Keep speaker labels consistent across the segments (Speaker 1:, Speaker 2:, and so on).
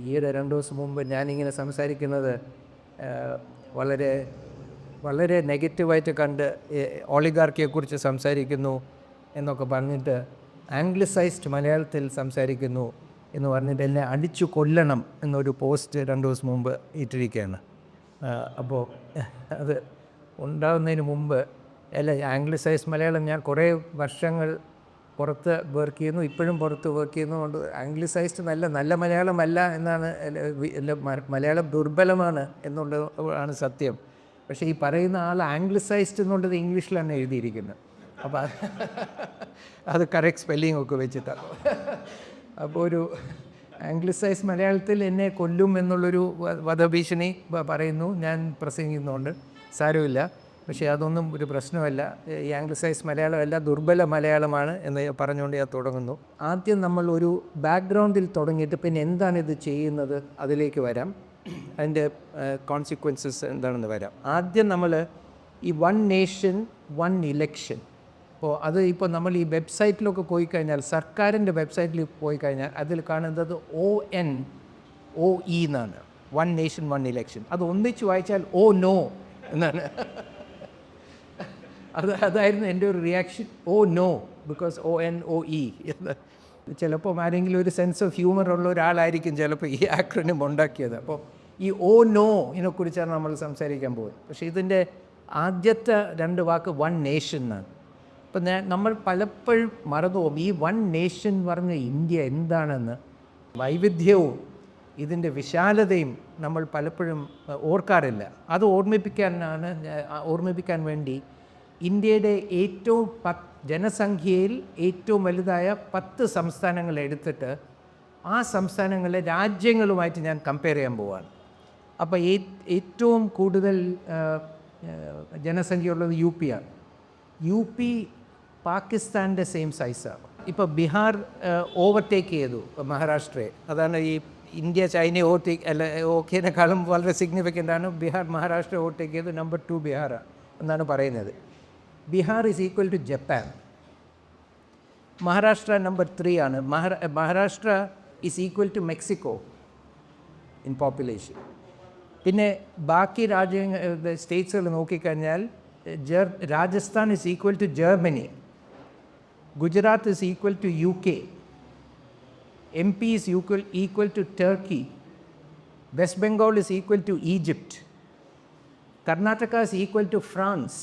Speaker 1: ഈയിടെ 2 ദിവസം മുമ്പ് ഞാനിങ്ങനെ സംസാരിക്കുന്നത് വളരെ വളരെ നെഗറ്റീവായിട്ട് കണ്ട് ഒളിഗാർക്കിയെക്കുറിച്ച് സംസാരിക്കുന്നു എന്നൊക്കെ പറഞ്ഞിട്ട് ആംഗ്ലിസൈസ്ഡ് മലയാളത്തിൽ സംസാരിക്കുന്നു എന്ന് പറഞ്ഞിട്ട് എന്നെ അടിച്ചു കൊല്ലണം എന്നൊരു പോസ്റ്റ് 2 ദിവസം മുമ്പ് ഇട്ടിരിക്കുകയാണ്. അപ്പോൾ അത് ഉണ്ടാകുന്നതിന് മുമ്പ് ആംഗ്ലിസൈസ്ഡ് മലയാളം ഞാൻ കുറേ വർഷങ്ങൾ പുറത്ത് വർക്ക് ചെയ്യുന്നു, ഇപ്പോഴും പുറത്ത് വർക്ക് ചെയ്യുന്നതുകൊണ്ട് ആംഗ്ലിസൈസ്ഡ് നല്ല മലയാളമല്ല എന്നാണ്, മലയാളം ദുർബലമാണ് എന്നുള്ളതാണ് സത്യം. പക്ഷേ ഈ പറയുന്ന ആൾ ആംഗ്ലിസൈസ്ഡ് എന്നുള്ളത് ഇംഗ്ലീഷിലാണ് എഴുതിയിരിക്കുന്നത്. അപ്പോൾ അത് കറക്റ്റ് സ്പെല്ലിംഗ് ഒക്കെ വെച്ചിട്ടാണ്. അപ്പോൾ ഒരു ആംഗ്ലിസൈസ് മലയാളത്തിൽ എന്നെ കൊല്ലും എന്നുള്ളൊരു വധഭീഷണി പറയുന്നു ഞാൻ പ്രസംഗിക്കുന്നുണ്ട്. സാരമില്ല, പക്ഷേ അതൊന്നും ഒരു പ്രശ്നമല്ല. ഈ ആംഗ്ലിസൈസ് മലയാളമല്ല, ദുർബല മലയാളമാണ് എന്ന് പറഞ്ഞുകൊണ്ട് ഞാൻ തുടങ്ങുന്നു. ആദ്യം നമ്മൾ ഒരു ബാക്ക്ഗ്രൗണ്ടിൽ തുടങ്ങിയിട്ട് പിന്നെ എന്താണ് ഇത് ചെയ്യുന്നത് അതിലേക്ക് വരാം, അതിൻ്റെ കോൺസിക്വൻസസ് എന്താണെന്ന് വരാം. ആദ്യം നമ്മൾ ഈ വൺ നേഷൻ വൺ ഇലക്ഷൻ, അപ്പോൾ അത് ഇപ്പോൾ നമ്മൾ ഈ വെബ്സൈറ്റിലൊക്കെ പോയി കഴിഞ്ഞാൽ, സർക്കാരിൻ്റെ വെബ്സൈറ്റിൽ പോയി കഴിഞ്ഞാൽ അതിൽ കാണുന്നത് ONOE എന്നാണ്, വൺ നേഷൻ വൺ ഇലക്ഷൻ. അത് ഒന്നിച്ച് വായിച്ചാൽ ഓ നോ എന്നാണ്. അതായിരുന്നു എൻ്റെ ഒരു reaction. Oh no, because ONOE എന്ന്. ചിലപ്പോൾ ആരെങ്കിലും ഒരു സെൻസ് ഓഫ് ഹ്യൂമർ ഉള്ള ഒരാളായിരിക്കും ചിലപ്പോൾ ഈ ആക്രോണിം ഉണ്ടാക്കിയത്. അപ്പോൾ ഈ ഓ നോ ഇതിനെക്കുറിച്ചാണ് നമ്മൾ സംസാരിക്കാൻ പോകുന്നത്. പക്ഷേ ഇതിൻ്റെ ആദ്യത്തെ 2 വാക്ക് വൺ നേഷൻ എന്നാണ്. അപ്പം നമ്മൾ പലപ്പോഴും മറന്നുപോകും ഈ വൺ നേഷൻ പറഞ്ഞ ഇന്ത്യ എന്താണെന്ന്. വൈവിധ്യവും ഇതിൻ്റെ വിശാലതയും നമ്മൾ പലപ്പോഴും ഓർക്കാറില്ല. അത് ഓർമ്മിപ്പിക്കാൻ വേണ്ടി ഇന്ത്യയുടെ ഏറ്റവും ജനസംഖ്യയിൽ ഏറ്റവും വലുതായ 10 സംസ്ഥാനങ്ങൾ എടുത്തിട്ട് ആ സംസ്ഥാനങ്ങളെ രാജ്യങ്ങളുമായിട്ട് ഞാൻ കമ്പയർ ചെയ്യാൻ പോവുകയാണ്. അപ്പോൾ ഏറ്റവും കൂടുതൽ ജനസംഖ്യയുള്ളത് UP ആണ്. UP പാകിസ്ഥാൻ്റെ സെയിം സൈസാണ്. ഇപ്പോൾ ബീഹാർ ഓവർടേക്ക് ചെയ്തു മഹാരാഷ്ട്രയെ. അതാണ് ഈ ഇന്ത്യ ചൈനയെ ഓക്കേനേക്കാളും വളരെ സിഗ്നിഫിക്കൻ്റ് ആണ്. ബീഹാർ മഹാരാഷ്ട്ര ഓവർടേക്ക് ചെയ്തു. നമ്പർ 2 ബീഹാറാണ് എന്നാണ് പറയുന്നത്. Bihar is equal to Japan. Maharashtra number 3 ആണ്. Maharashtra is equal to Mexico in population. പിന്നെ ബാക്കി സ്റ്റേറ്റ്സുകൾ നോക്കിക്കഴിഞ്ഞാൽ Rajasthan is equal to Germany, Gujarat is equal to UK, MP is equal to Turkey, West Bengal is equal to Egypt, Karnataka is equal to France,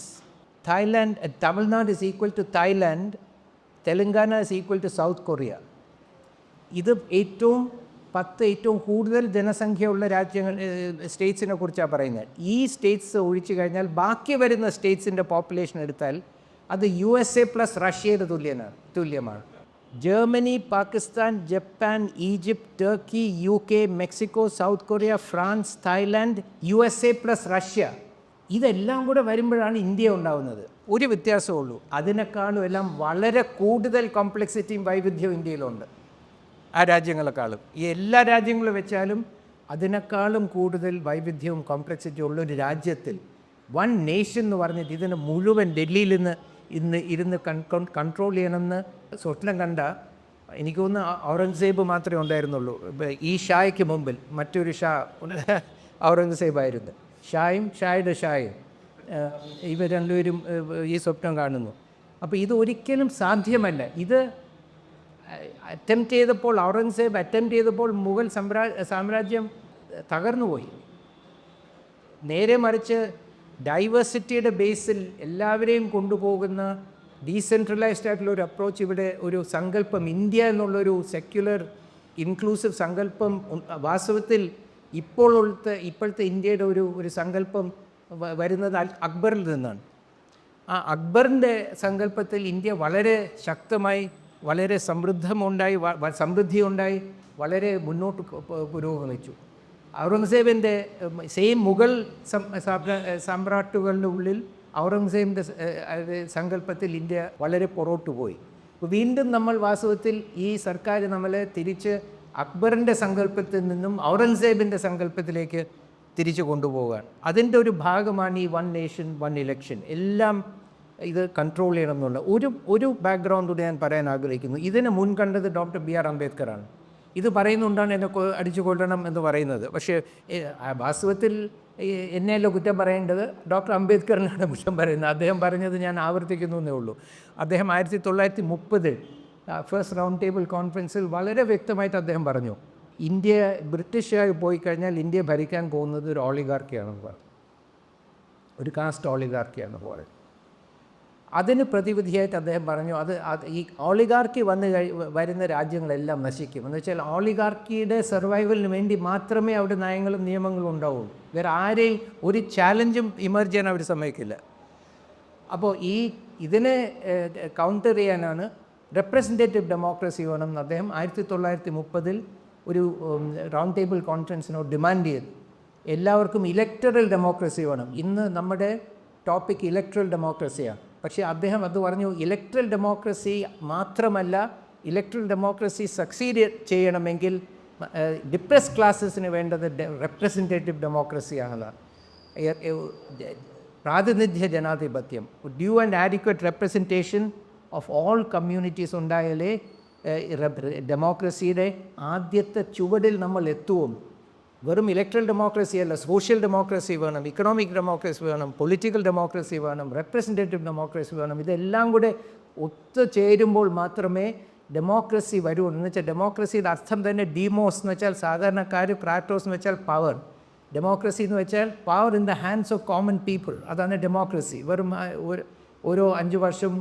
Speaker 1: Tamil Nadu is equal to Thailand, Telangana is equal to South Korea. ഇത് ഏറ്റവും കൂടുതൽ ജനസംഖ്യയുള്ള സ്റ്റേറ്റ്സിനെ കുറിച്ചാണ് പറയുന്നത്. ഈ സ്റ്റേറ്റ്സ് ഒഴിച്ചു കഴിഞ്ഞാൽ ബാക്കി വരുന്ന സ്റ്റേറ്റ്സിൻ്റെ പോപ്പുലേഷൻ എടുത്താൽ അത് USA പ്ലസ് റഷ്യയുടെ തുല്യമാണ്. Germany, Pakistan, Japan, Egypt, Turkey, UK, Mexico, south Korea, France, Thailand, USA plus Russia, ഇതെല്ലാം കൂടെ വരുമ്പോഴാണ് ഇന്ത്യ ഉണ്ടാകുന്നത്. ഒരു വ്യത്യാസമുള്ളൂ, അതിനേക്കാളും എല്ലാം വളരെ കൂടുതൽ കോംപ്ലക്സിറ്റിയും വൈവിധ്യവും ഇന്ത്യയിലുണ്ട് ആ രാജ്യങ്ങളെക്കാളും. ഈ എല്ലാ രാജ്യങ്ങളും വെച്ചാലും അതിനേക്കാളും കൂടുതൽ വൈവിധ്യവും കോംപ്ലക്സിറ്റിയും ഉള്ളൊരു രാജ്യത്തിൽ വൺ നേഷൻ എന്ന് പറഞ്ഞിട്ട് ഇതിന് മുഴുവൻ ഡൽഹിയിൽ ഇരുന്ന് കൺട്രോൾ ചെയ്യണമെന്ന് സ്വപ്നം കണ്ട, എനിക്ക് തോന്നുന്നു ഔറംഗസേബ് മാത്രമേ ഉണ്ടായിരുന്നുള്ളൂ. ഈ ഷായ്ക്ക് മുമ്പിൽ മറ്റൊരു ഷാ ഔറംഗസേബായിരുന്നു. ഷായുടെ ഷായും ഇവർ രണ്ടുപേരും ഈ സ്വപ്നം കാണുന്നു. അപ്പോൾ ഇത് ഒരിക്കലും സാധ്യമല്ല. ഇത് ഔറംഗസേബ് അറ്റംപ്റ്റ് ചെയ്തപ്പോൾ മുഗൾ സാമ്രാജ്യം തകർന്നുപോയി. നേരെ മറിച്ച് ഡൈവേഴ്സിറ്റിയുടെ ബേസിൽ എല്ലാവരെയും കൊണ്ടുപോകുന്ന ഡീസെൻട്രലൈസ്ഡ് ആയിട്ടുള്ള ഒരു അപ്രോച്ച്, ഇവിടെ ഒരു സങ്കല്പം, ഇന്ത്യ എന്നുള്ളൊരു സെക്യുലർ ഇൻക്ലൂസീവ് സങ്കല്പം വാസ്തവത്തിൽ ഇപ്പോഴത്തെ ഇന്ത്യയുടെ ഒരു സങ്കല്പം വരുന്നത് അക്ബറിൽ നിന്നാണ്. ആ അക്ബറിൻ്റെ സങ്കല്പത്തിൽ ഇന്ത്യ വളരെ ശക്തമായി, വളരെ സമൃദ്ധിയുണ്ടായി, വളരെ മുന്നോട്ട് പുരോഗമിച്ചു. ഔറംഗസേബിൻ്റെ സെയിം മുഗൾ സാമ്രാട്ടുകളുടെ ഉള്ളിൽ ഔറംഗസേബിൻ്റെ സങ്കല്പത്തിൽ ഇന്ത്യ വളരെ പുറകോട്ട് പോയി. വീണ്ടും നമ്മൾ വാസ്തവത്തിൽ ഈ സർക്കാർ നമ്മളെ തിരിച്ച് അക്ബറിൻ്റെ സങ്കല്പത്തിൽ നിന്നും ഔറംഗസേബിൻ്റെ സങ്കല്പത്തിലേക്ക് തിരിച്ചു കൊണ്ടുപോവുകയാണ്. അതിൻ്റെ ഒരു ഭാഗമാണ് ഈ വൺ നേഷൻ വൺ ഇലക്ഷൻ. എല്ലാം ഇത് കൺട്രോൾ ചെയ്യണം എന്നുള്ള ഒരു ബാക്ക്ഗ്രൗണ്ട് കൂടി ഞാൻ പറയാൻ ആഗ്രഹിക്കുന്നു. ഇതിന് മുൻകണ്ടത് ഡോക്ടർ BR അംബേദ്കറാണ്. ഇത് പറയുന്നുകൊണ്ടാണ് എന്നെ അടിച്ചു കൊല്ലണം എന്ന് പറയുന്നത്. പക്ഷേ വാസ്തവത്തിൽ എന്നെയല്ലോ കുറ്റം പറയേണ്ടത്, ഡോക്ടർ അംബേദ്കറിനാണ് കുറ്റം പറയുന്നത്. അദ്ദേഹം പറഞ്ഞത് ഞാൻ ആവർത്തിക്കുന്നു എന്നേ ഉള്ളൂ. അദ്ദേഹം 1930 ഫസ്റ്റ് റൗണ്ട് ടേബിൾ കോൺഫറൻസിൽ വളരെ വ്യക്തമായിട്ട് അദ്ദേഹം പറഞ്ഞു, ഇന്ത്യ ബ്രിട്ടീഷുകാർ പോയി കഴിഞ്ഞാൽ ഇന്ത്യ ഭരിക്കാൻ പോകുന്നത് ഒരു ഓളിഗാർക്കിയാണെന്ന് പറഞ്ഞു, ഒരു കാസ്റ്റ് ഓളിഗാർക്കിയാണെന്ന് പറഞ്ഞു. അതിന് പ്രതിവിധിയായിട്ട് അദ്ദേഹം പറഞ്ഞു, ഈ ഓളിഗാർക്കി വരുന്ന രാജ്യങ്ങളെല്ലാം നശിക്കും. എന്ന് വെച്ചാൽ ഓളിഗാർക്കിയുടെ സർവൈവലിന് വേണ്ടി മാത്രമേ അവിടെ നയങ്ങളും നിയമങ്ങളും ഉണ്ടാവുള്ളൂ. വേറെ ആരെയും ഒരു ചാലഞ്ചും ഇമർജ് ചെയ്യാൻ അവർ സമ്മതിക്കില്ല. അപ്പോൾ ഇതിനെ കൗണ്ടർ ചെയ്യാനാണ് റെപ്രസെൻറ്റേറ്റീവ് ഡെമോക്രസി വേണമെന്ന് അദ്ദേഹം 1930 ഒരു റൗണ്ട് ടേബിൾ കോൺഫറൻസിനോട് ഡിമാൻഡ് ചെയ്തു. എല്ലാവർക്കും ഇലക്ടറൽ ഡെമോക്രസി വേണം. ഇന്ന് നമ്മുടെ ടോപ്പിക് ഇലക്ട്രൽ ഡെമോക്രസിയാണ്. പക്ഷേ അദ്ദേഹം അത് പറഞ്ഞു, ഇലക്ട്രൽ ഡെമോക്രസി മാത്രമല്ല, ഇലക്ട്രൽ ഡെമോക്രസി സക്സീഡ് ചെയ്യണമെങ്കിൽ ഡിപ്രസ് ക്ലാസ്സസിന് വേണ്ടത് റെപ്രസെൻറ്റേറ്റീവ് ഡെമോക്രസിയാണതാണ്. പ്രാതിനിധ്യ ജനാധിപത്യം, due and adequate representation of all communities ഉണ്ടായാലേ ഡെമോക്രസിയുടെ ആദ്യത്തെ ചുവടിൽ നമ്മൾ എത്തുവും. വെറും ഇലക്ട്രൽ ഡെമോക്രസി അല്ല, സോഷ്യൽ ഡെമോക്രസി വേണം, ഇക്കണോമിക് ഡെമോക്രസി വേണം, പൊളിറ്റിക്കൽ ഡെമോക്രസി വേണം, റെപ്രസെൻറ്റേറ്റീവ് ഡെമോക്രസി വേണം. ഇതെല്ലാം കൂടെ ഒത്തുചേരുമ്പോൾ മാത്രമേ ഡെമോക്രസി വരുള്ളൂ. എന്ന് വെച്ചാൽ ഡെമോക്രസിയുടെ അർത്ഥം തന്നെ ഡീമോസ് എന്ന് വെച്ചാൽ സാധാരണക്കാർ, ക്രാറ്റോസ് എന്ന് വെച്ചാൽ പവർ. ഡെമോക്രസി എന്ന് വെച്ചാൽ power in the hands of common people. അതാണ് ഡെമോക്രസി. വെറും ഓരോ 5 വർഷം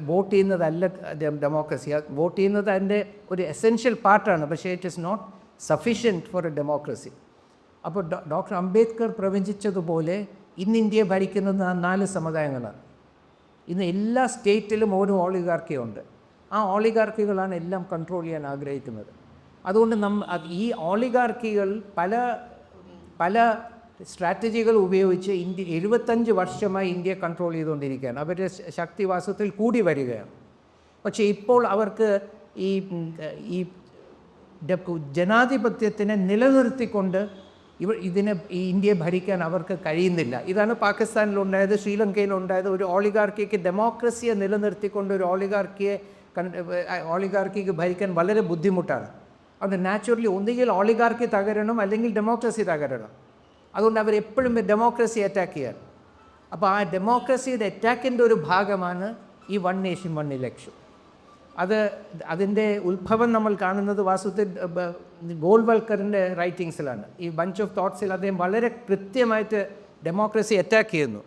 Speaker 1: വോട്ട് ചെയ്യുന്നതല്ല ഡെമോക്രസി. വോട്ട് ചെയ്യുന്നത് അതിൻ്റെ ഒരു എസെൻഷ്യൽ പാർട്ടാണ്, പക്ഷേ it is not sufficient for a democracy. അപ്പോൾ ഡോക്ടർ അംബേദ്കർ പ്രവചിച്ചതുപോലെ ഇന്ന് ഇന്ത്യയെ ഭരിക്കുന്നത് 4 സമുദായങ്ങളാണ്. ഇന്ന് എല്ലാ സ്റ്റേറ്റിലും ഓരോ ഓളിഗാർക്കിയുണ്ട്. ആ ഓളിഗാർക്കികളാണ് എല്ലാം കൺട്രോൾ ചെയ്യാൻ ആഗ്രഹിക്കുന്നത്. അതുകൊണ്ട് ഈ ഓളിഗാർക്കികൾ പല സ്ട്രാറ്റജികൾ ഉപയോഗിച്ച് 75 വർഷമായി ഇന്ത്യയെ കൺട്രോൾ ചെയ്തുകൊണ്ടിരിക്കുകയാണ്. അവരുടെ ശക്തിവാസത്തിൽ കൂടി വരികയാണ്. പക്ഷേ ഇപ്പോൾ അവർക്ക് ഈ ജനാധിപത്യത്തിനെ നിലനിർത്തിക്കൊണ്ട് ഈ ഇന്ത്യയെ ഭരിക്കാൻ അവർക്ക് കഴിയുന്നില്ല. ഇതാണ് പാകിസ്ഥാനിലുണ്ടായത്, ശ്രീലങ്കയിലുണ്ടായത്. ഒരു ഓളിഗാർക്കിക്ക് ഡെമോക്രസിയെ നിലനിർത്തിക്കൊണ്ട് ഒരു ഓളിഗാർക്കിക്ക് ഭരിക്കാൻ വളരെ ബുദ്ധിമുട്ടാണ്. അത് നാച്ചുറലി ഒന്നുകിൽ ഓളിഗാർക്കി തകരണം അല്ലെങ്കിൽ ഡെമോക്രസി തകരണം. അതുകൊണ്ട് അവരെപ്പോഴും ഡെമോക്രസി അറ്റാക്ക് ചെയ്യാൻ. അപ്പോൾ ആ ഡെമോക്രസിയുടെ അറ്റാക്കിൻ്റെ ഒരു ഭാഗമാണ് ഈ 1 നേഷൻ 1 ഇലക്ഷൻ. അതിൻ്റെ ഉത്ഭവം നമ്മൾ കാണുന്നത് വാസ്തവത്തിൽ ഗോൾവൽക്കറിൻ്റെ റൈറ്റിങ്സിലാണ്. ഈ ബഞ്ച് ഓഫ് തോട്ട്സിൽ അദ്ദേഹം വളരെ കൃത്യമായിട്ട് ഡെമോക്രസി അറ്റാക്ക് ചെയ്യുന്നു.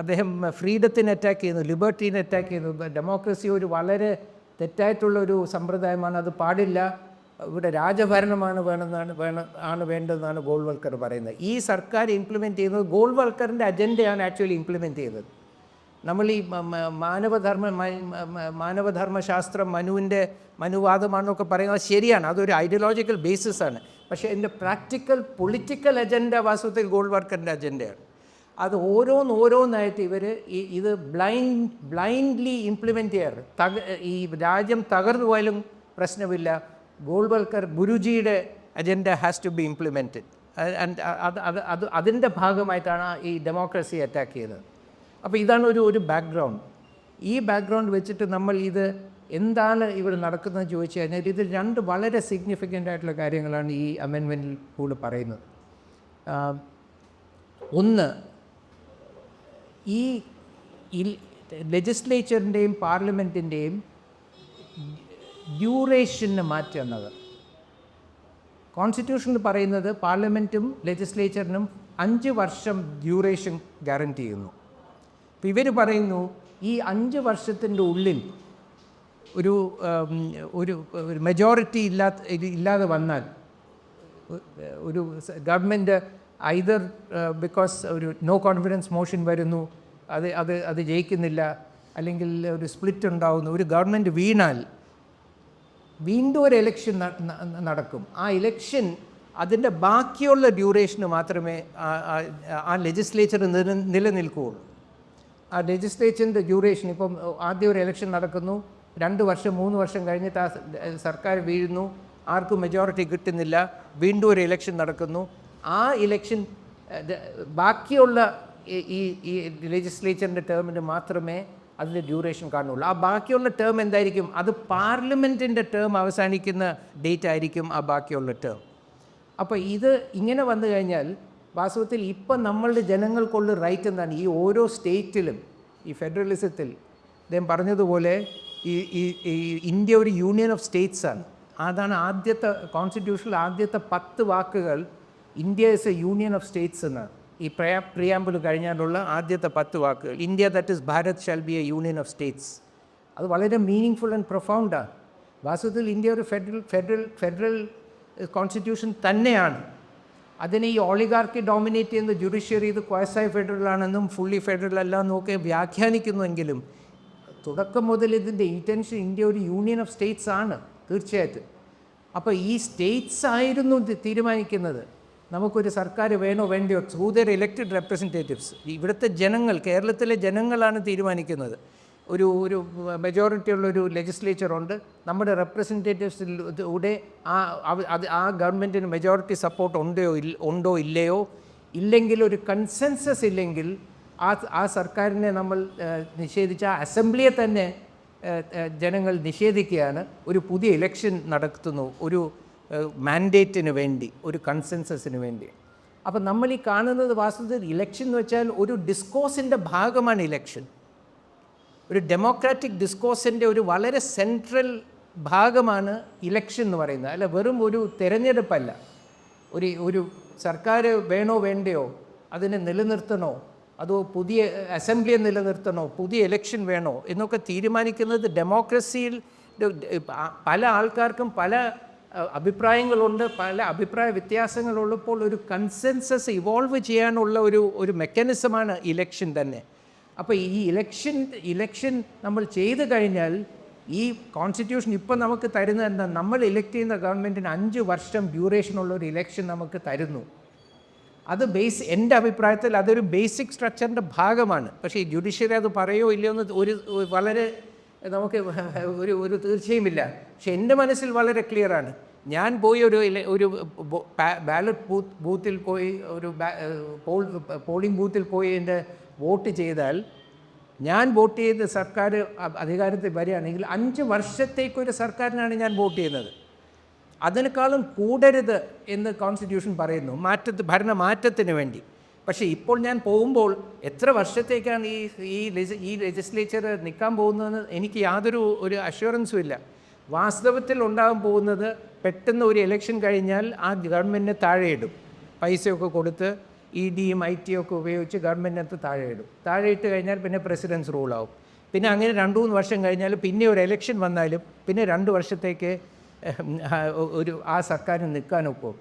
Speaker 1: അദ്ദേഹം ഫ്രീഡത്തിനെ അറ്റാക്ക് ചെയ്യുന്നു, ലിബർട്ടീനെ അറ്റാക്ക് ചെയ്യുന്നു. ഡെമോക്രസി ഒരു വളരെ തെറ്റായിട്ടുള്ളൊരു സമ്പ്രദായമാണ്, അത് പാടില്ല, ഇവിടെ രാജഭരണമാണ് വേണ്ടതെന്നാണ് ഗോൾവൽക്കർ പറയുന്നത്. ഈ സർക്കാർ ഇംപ്ലിമെൻറ്റ് ചെയ്യുന്നത് ഗോൾവൽക്കറിൻ്റെ അജണ്ടയാണ് ആക്ച്വലി ഇംപ്ലിമെൻറ്റ് ചെയ്തത്. നമ്മൾ ഈ മാനവധർമ്മശാസ്ത്രം മനുവാദമാണെന്നൊക്കെ പറയുന്നത് ശരിയാണ്, അതൊരു ഐഡിയോളജിക്കൽ ബേസിസാണ്. പക്ഷേ എൻ്റെ പ്രാക്ടിക്കൽ പൊളിറ്റിക്കൽ അജണ്ട വാസ്തവത്തിൽ ഗോൾവൽക്കറിൻ്റെ അജണ്ടയാണ്. അത് ഓരോന്നായിട്ട് ഇവർ ഇത് ബ്ലൈൻഡ്ലി ഇംപ്ലിമെൻറ്റ് ചെയ്യാറ്. ഈ രാജ്യം തകർന്നു പോയാലും പ്രശ്നമില്ല, ഗോൾവൽക്കർ ഗുരുജിയുടെ agenda has to be implemented. അതിൻ്റെ ഭാഗമായിട്ടാണ് ഈ ഡെമോക്രസി അറ്റാക്ക് ചെയ്തത്. അപ്പോൾ ഇതാണ് ഒരു ബാക്ക്ഗ്രൗണ്ട്. ഈ ബാക്ക്ഗ്രൗണ്ട് വെച്ചിട്ട് നമ്മൾ ഇത് എന്താണ് ഇവിടെ നടക്കുന്നതെന്ന് ചോദിച്ചു കഴിഞ്ഞാൽ ഇതിൽ 2 വളരെ സിഗ്നിഫിക്കൻ്റ് ആയിട്ടുള്ള കാര്യങ്ങളാണ് ഈ അമെൻമെൻറ്റിൽ കൂടെ പറയുന്നത്. ഒന്ന്, ഈ ലെജിസ്ലേച്ചറിൻ്റെയും പാർലമെൻറ്റിൻ്റെയും ഡ്യൂറേഷന് മാറ്റുക എന്നത്. കോൺസ്റ്റിറ്റ്യൂഷനിൽ പറയുന്നത് പാർലമെൻറ്റും ലെജിസ്ലേച്ചറിനും 5 വർഷം ഡ്യൂറേഷൻ ഗ്യാരണ്ടി ചെയ്യുന്നു. അപ്പോൾ ഇവർ പറയുന്നു ഈ 5 വർഷത്തിൻ്റെ ഉള്ളിൽ ഒരു മെജോറിറ്റി ഇല്ലാതെ വന്നാൽ ഒരു ഗവൺമെൻറ് ഐദർ ബിക്കോസ് ഒരു നോ കോൺഫിഡൻസ് മോഷൻ വരുന്നു, അത് ജയിക്കുന്നില്ല, അല്ലെങ്കിൽ ഒരു സ്പ്ലിറ്റ് ഉണ്ടാകുന്നു, ഒരു ഗവൺമെൻറ് വീണാൽ വീണ്ടും ഒരു ഇലക്ഷൻ നടക്കും. ആ ഇലക്ഷൻ അതിൻ്റെ ബാക്കിയുള്ള ഡ്യൂറേഷന് മാത്രമേ ആ ലെജിസ്ലേച്ചർ നിലനിൽക്കുകയുള്ളൂ. ആ ലെജിസ്ലേച്ചറിൻ്റെ ഡ്യൂറേഷൻ ഇപ്പം ആദ്യം ഒരു ഇലക്ഷൻ നടക്കുന്നു, 2 വർഷം 3 വർഷം കഴിഞ്ഞിട്ട് ആ സർക്കാർ വീഴുന്നു, ആർക്കും മെജോറിറ്റി കിട്ടുന്നില്ല, വീണ്ടും ഒരു ഇലക്ഷൻ നടക്കുന്നു. ആ ഇലക്ഷൻ ബാക്കിയുള്ള ഈ ലെജിസ്ലേച്ചറിൻ്റെ ടേമിന് മാത്രമേ അതിൻ്റെ ഡ്യൂറേഷൻ കാണുള്ളൂ. ആ ബാക്കിയുള്ള ടേം എന്തായിരിക്കും? അത് പാർലമെൻറ്റിൻ്റെ ടേം അവസാനിക്കുന്ന ഡേറ്റ് ആയിരിക്കും ആ ബാക്കിയുള്ള ടേം. അപ്പോൾ ഇത് ഇങ്ങനെ വന്നു കഴിഞ്ഞാൽ വാസ്തവത്തിൽ ഇപ്പം നമ്മളുടെ ജനങ്ങൾക്കുള്ള റൈറ്റ് എന്താണ്? ഈ ഓരോ സ്റ്റേറ്റിലും ഈ ഫെഡറലിസത്തിൽ അദ്ദേഹം പറഞ്ഞതുപോലെ ഈ ഇന്ത്യ ഒരു യൂണിയൻ ഓഫ് സ്റ്റേറ്റ്സാണ്. അതാണ് ആദ്യത്തെ കോൺസ്റ്റിറ്റ്യൂഷനിൽ ആദ്യത്തെ 10 വാക്കുകൾ India is A union of States എന്നാണ്. ഈ പ്രിയാമ്പിൾ കഴിഞ്ഞാലുള്ള ആദ്യത്തെ 10 വാക്കുകൾ India that is Bharat shall be A union of States. അത് വളരെ മീനിങ് ഫുൾ ആൻഡ് പ്രൊഫൗണ്ടാണ്. വാസ്തവത്തിൽ ഇന്ത്യ ഒരു ഫെഡറൽ കോൺസ്റ്റിറ്റ്യൂഷൻ തന്നെയാണ്. അതിനെ ഈ ഓളിഗാർക്കി ഡോമിനേറ്റ് ചെയ്യുന്ന ജുഡീഷ്യറി ഇത് ക്വാസി ഫെഡറൽ ആണെന്നും ഫുള്ളി ഫെഡറൽ അല്ല എന്നൊക്കെ വ്യാഖ്യാനിക്കുന്നുവെങ്കിലും തുടക്കം മുതൽ ഇതിൻ്റെ ഇൻറ്റൻഷൻ ഇന്ത്യ ഒരു യൂണിയൻ ഓഫ് സ്റ്റേറ്റ്സ് ആണ് തീർച്ചയായിട്ടും. അപ്പോൾ ഈ സ്റ്റേറ്റ്സ് ആയിരുന്നു തീരുമാനിക്കുന്നത് നമുക്കൊരു സർക്കാർ വേണോ വേണ്ടയോ. ത്രൂ ദർ ഇലക്റ്റഡ് റെപ്രസെൻറ്റേറ്റീവ്സ്, ഇവിടുത്തെ ജനങ്ങൾ, കേരളത്തിലെ ജനങ്ങളാണ് തീരുമാനിക്കുന്നത്. ഒരു മെജോറിറ്റി ഉള്ളൊരു ലെജിസ്ലേച്ചറുണ്ട്. നമ്മുടെ റെപ്രസെൻറ്റേറ്റീവ്സിലൂടെ ആ ഗവൺമെൻറ്റിന് മെജോറിറ്റി സപ്പോർട്ട് ഉണ്ടോ ഇല്ലയോ, ഇല്ലെങ്കിൽ ഒരു കൺസെൻസസ് ഇല്ലെങ്കിൽ ആ സർക്കാരിനെ നമ്മൾ നിഷേധിച്ച ആ അസംബ്ലിയെ തന്നെ ജനങ്ങൾ നിഷേധിക്കുകയാണ്. ഒരു പുതിയ ഇലക്ഷൻ നടത്തുന്നു ഒരു മാൻഡേറ്റിന് വേണ്ടി, ഒരു കൺസെൻസസിന് വേണ്ടി. അപ്പം നമ്മൾ ഈ കാണുന്നത് വാസ്തവത്തിൽ ഇലക്ഷൻ എന്ന് വെച്ചാൽ ഒരു ഡിസ്കോഴ്സിൻ്റെ ഭാഗമാണ് ഇലക്ഷൻ. ഒരു ഡെമോക്രാറ്റിക് ഡിസ്കോഴ്സിൻ്റെ ഒരു വളരെ സെൻട്രൽ ഭാഗമാണ് ഇലക്ഷൻ എന്ന് പറയുന്നത്. അല്ല, വെറും ഒരു തിരഞ്ഞെടുപ്പല്ല. ഒരു സർക്കാർ വേണോ വേണ്ടയോ, അതിനെ നിലനിർത്തണോ, അതോ പുതിയ അസംബ്ലിയെ നിലനിർത്തണോ, പുതിയ ഇലക്ഷൻ വേണോ എന്നൊക്കെ തീരുമാനിക്കുന്നത് ഡെമോക്രസിയിൽ പല ആൾക്കാർക്കും പല അഭിപ്രായങ്ങളുണ്ട്, പല അഭിപ്രായ വ്യത്യാസങ്ങളുള്ളപ്പോൾ ഒരു കൺസെൻസസ് ഇവോൾവ് ചെയ്യാനുള്ള ഒരു മെക്കാനിസമാണ് ഇലക്ഷൻ തന്നെ. അപ്പോൾ ഈ ഇലക്ഷൻ നമ്മൾ ചെയ്തു കഴിഞ്ഞാൽ ഈ കോൺസ്റ്റിറ്റ്യൂഷൻ ഇപ്പം നമുക്ക് തരുന്ന എന്താ? നമ്മൾ ഇലക്ട് ചെയ്യുന്ന ഗവൺമെൻറ്റിന് 5 വർഷം ഡ്യൂറേഷനുള്ള ഒരു ഇലക്ഷൻ നമുക്ക് തരുന്നു. അത് എൻ്റെ അഭിപ്രായത്തിൽ അതൊരു ബേസിക് സ്ട്രക്ചറിൻ്റെ ഭാഗമാണ്. പക്ഷേ ഈ ജുഡീഷ്യറി അത് പറയോ ഇല്ലയോ എന്ന് വളരെ നമുക്ക് ഒരു തീർച്ചയുമില്ല. പക്ഷെ എൻ്റെ മനസ്സിൽ വളരെ ക്ലിയറാണ്. ഞാൻ പോയി ഒരു ബാലറ്റ് ബൂത്തിൽ പോയി പോളിംഗ് ബൂത്തിൽ പോയി എൻ്റെ വോട്ട് ചെയ്താൽ, ഞാൻ വോട്ട് ചെയ്ത് സർക്കാർ അധികാരത്തിൽ വരികയാണെങ്കിൽ 5 വർഷത്തേക്കൊരു സർക്കാരിനാണ് ഞാൻ വോട്ട് ചെയ്യുന്നത്. അതിനേക്കാളും കൂടരുത് എന്ന് കോൺസ്റ്റിറ്റ്യൂഷൻ പറയുന്നു ഭരണമാറ്റത്തിന് വേണ്ടി. പക്ഷേ ഇപ്പോൾ ഞാൻ പോകുമ്പോൾ എത്ര വർഷത്തേക്കാണ് ഈ ലെജിസ്ലേച്ചർ നിൽക്കാൻ പോകുന്നതെന്ന് എനിക്ക് യാതൊരു അഷ്വറൻസും ഇല്ല. വാസ്തവത്തിൽ ഉണ്ടാകാൻ പോകുന്നത് പെട്ടെന്ന് ഒരു ഇലക്ഷൻ കഴിഞ്ഞാൽ ആ ഗവൺമെൻറ്റിനെ താഴെയിടും. പൈസയൊക്കെ കൊടുത്ത് EDയും IT ഒക്കെ ഉപയോഗിച്ച് ഗവൺമെൻറ്റിനകത്ത് താഴെയിട്ട് കഴിഞ്ഞാൽ പിന്നെ പ്രസിഡൻസ് റൂളാവും. പിന്നെ അങ്ങനെ 2-3 വർഷം കഴിഞ്ഞാൽ പിന്നെ ഒരു ഇലക്ഷൻ വന്നാലും പിന്നെ 2 വർഷത്തേക്ക് ആ സർക്കാരിന് നിൽക്കാനൊക്കും.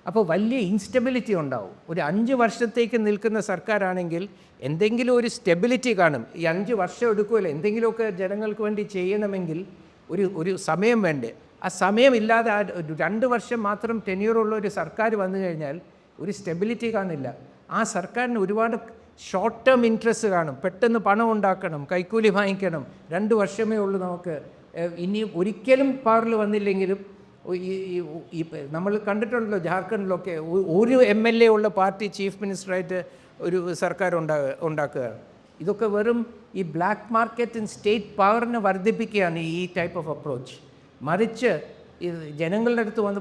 Speaker 1: അപ്പോൾ വലിയ ഇൻസ്റ്റെബിലിറ്റി ഉണ്ടാവും. ഒരു 5 വർഷത്തേക്ക് നിൽക്കുന്ന സർക്കാരാണെങ്കിൽ എന്തെങ്കിലും ഒരു സ്റ്റെബിലിറ്റി കാണും. ഈ 5 വർഷം എടുക്കുമല്ലോ, എന്തെങ്കിലുമൊക്കെ ജനങ്ങൾക്ക് വേണ്ടി ചെയ്യണമെങ്കിൽ ഒരു സമയം വേണ്ടേ. ആ സമയമില്ലാതെ 2 വർഷം മാത്രം ടെന്യൂറുള്ള ഒരു സർക്കാർ വന്നു കഴിഞ്ഞാൽ ഒരു സ്റ്റെബിലിറ്റി കാണില്ല. ആ സർക്കാരിന് ഒരുപാട് ഷോർട്ട് ടേം ഇൻട്രസ്റ്റ് കാണും. പെട്ടെന്ന് പണം ഉണ്ടാക്കണം, കൈക്കൂലി വാങ്ങിക്കണം. 2 വർഷമേ ഉള്ളൂ നമുക്ക്. ഇനി ഒരിക്കലും പവറിൽ വന്നില്ലെങ്കിലും ഈ നമ്മൾ കണ്ടിട്ടുണ്ടല്ലോ ജാർഖണ്ഡിലൊക്കെ ഒരു MLA ഉള്ള പാർട്ടി ചീഫ് മിനിസ്റ്ററായിട്ട് ഒരു സർക്കാർ ഉണ്ടാക്കുകയാണ്. ഇതൊക്കെ വെറും ഈ ബ്ലാക്ക് മാർക്കറ്റ് സ്റ്റേറ്റ് പവറിനെ വർദ്ധിപ്പിക്കുകയാണ് ഈ ടൈപ്പ് ഓഫ് അപ്രോച്ച്. മറിച്ച് ജനങ്ങളുടെ അടുത്ത് വന്ന്